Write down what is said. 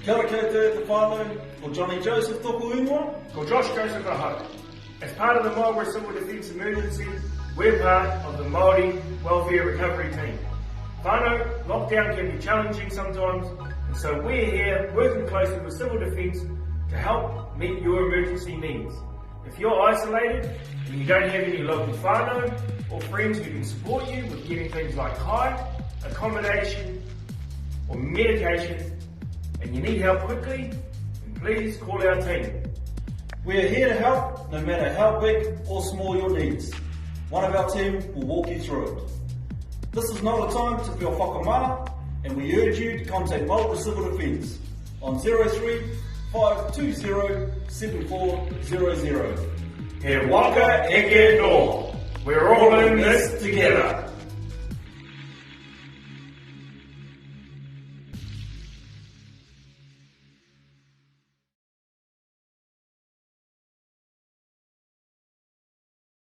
Kia ora koutou te whānau, ko Johnny Joseph tōku ingoa. Ko Josh Joseph Aho. As part of the Marlborough Civil Defence Emergency, we're part of the Māori Welfare Recovery Team. Whānau, lockdown can be challenging sometimes, and so we're here working closely with Civil Defence to help meet your emergency needs. If you're isolated and you don't have any local whānau or friends who can support you with getting things like hire, accommodation or medication, and you need help quickly, then please call our team. We are here to help, no matter how big or small your needs. One of our team will walk you through it. This is not a time to feel whakamana, and we urge you to contact Marlborough Civil Defence on 03 520 7400. He waka eke no. We're all in this together.